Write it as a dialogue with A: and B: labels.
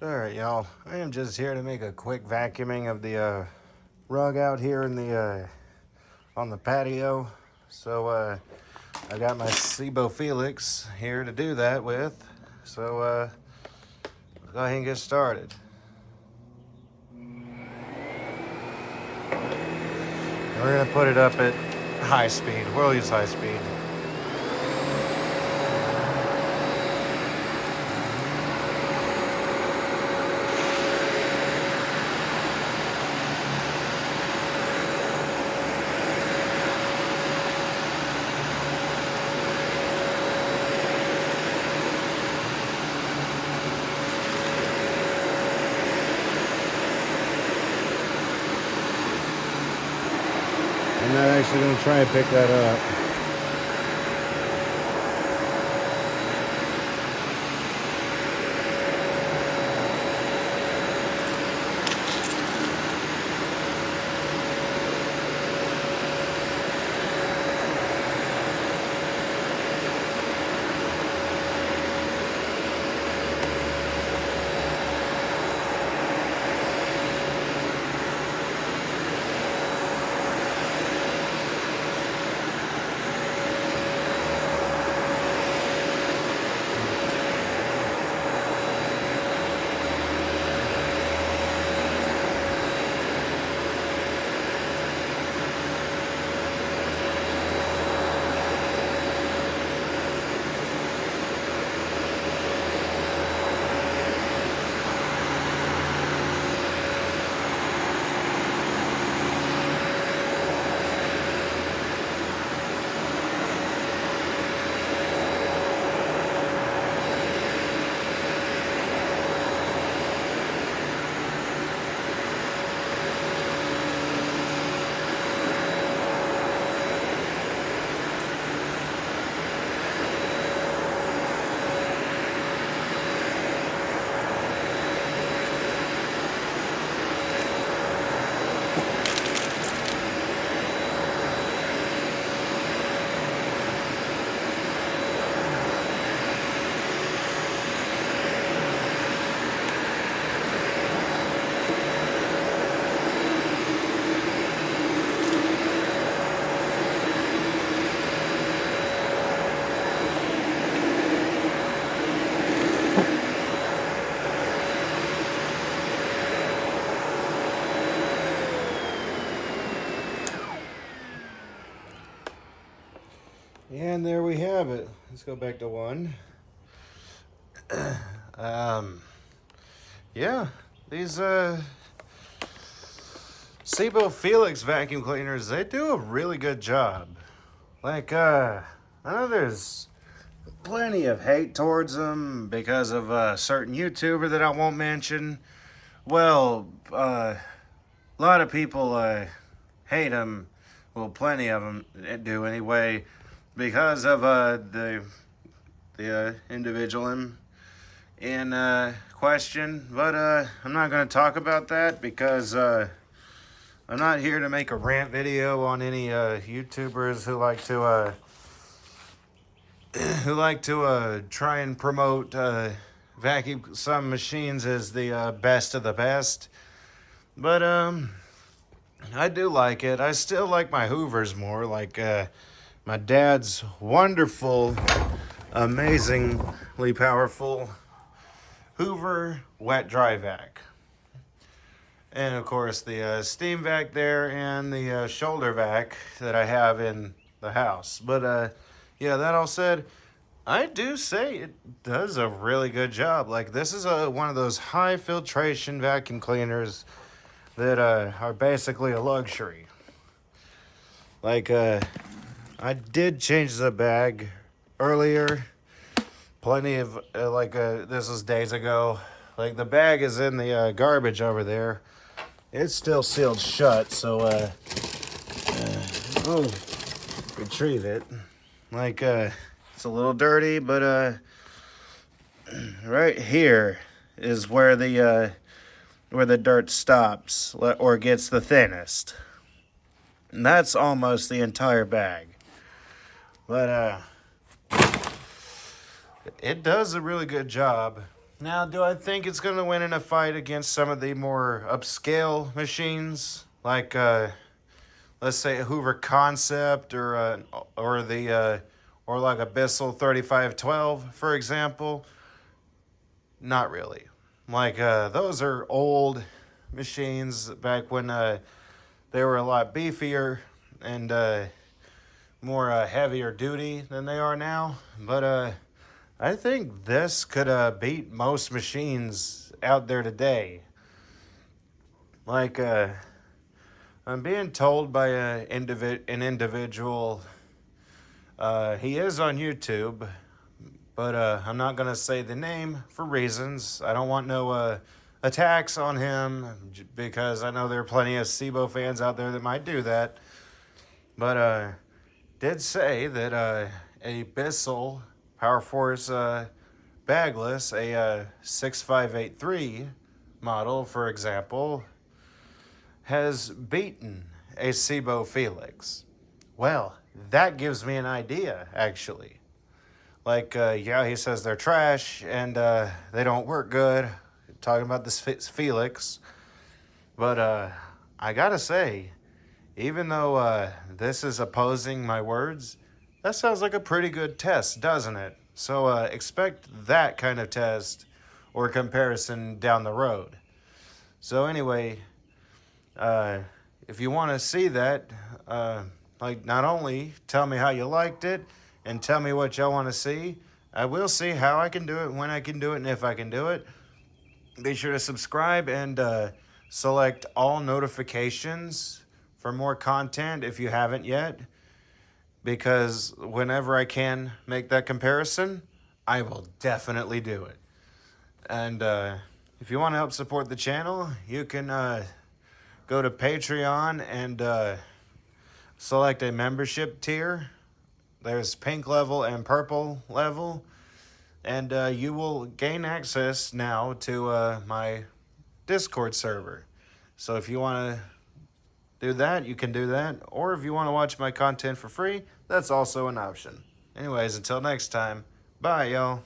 A: Alright, y'all. I am just here to make a quick vacuuming of the rug out here in the on the patio. So I got my Sebo Felix here to do that with. So let's go ahead and get started. We're gonna put it up at high speed. We'll use high speed. I'm not actually going to try and pick that up. And there we have it. Let's go back to one. Yeah, these Sebo Felix vacuum cleaners, they do a really good job. Like, I know there's plenty of hate towards them because of a certain YouTuber that I won't mention. Well, a lot of people hate them. Well, plenty of them do anyway, because of the individual in question. But I'm not going to talk about that because I'm not here to make a rant video on any YouTubers who like to try and promote vacuum some machines as the best of the best. But I do like it. I still like my Hoovers more. Like my dad's wonderful, amazingly powerful Hoover wet dry vac. And of course the steam vac there and the shoulder vac that I have in the house. But yeah, that all said, I do say it does a really good job. Like, this is one of those high filtration vacuum cleaners that are basically a luxury. Like, I did change the bag earlier. Plenty of, this was days ago. Like, the bag is in the garbage over there. It's still sealed shut, so I'll retrieve it. Like, it's a little dirty, but right here is where the where the dirt stops or gets the thinnest. And that's almost the entire bag. But it does a really good job. Now, do I think it's going to win in a fight against some of the more upscale machines? Like, let's say a Hoover Concept or like a Bissell 3512, for example? Not really. Like, those are old machines back when they were a lot beefier and more heavier duty than they are now. But I think this could beat most machines out there today. Like, I'm being told by an individual, he is on YouTube, but I'm not going to say the name for reasons. I don't want no attacks on him because I know there are plenty of Sebo fans out there that might do that. But did say that a Bissell Power Force bagless, a 6583 model, for example, has beaten a Sebo Felix. Well, that gives me an idea, actually. Like, yeah, he says they're trash and they don't work good. Talking about this Felix. But I gotta say, even though this is opposing my words, that sounds like a pretty good test, doesn't it? So expect that kind of test or comparison down the road. So anyway, if you want to see that, like, not only tell me how you liked it and tell me what y'all want to see, I will see how I can do it, when I can do it, and if I can do it. Be sure to subscribe and select all notifications for more content if you haven't yet, because whenever I can make that comparison, I will definitely do it. And if you want to help support the channel, you can go to Patreon and select a membership tier. There's pink level and purple level. And you will gain access now to my Discord server. So if you want to do that, you can do that. Or if you want to watch my content for free, that's also an option. Anyways, until next time, bye, y'all.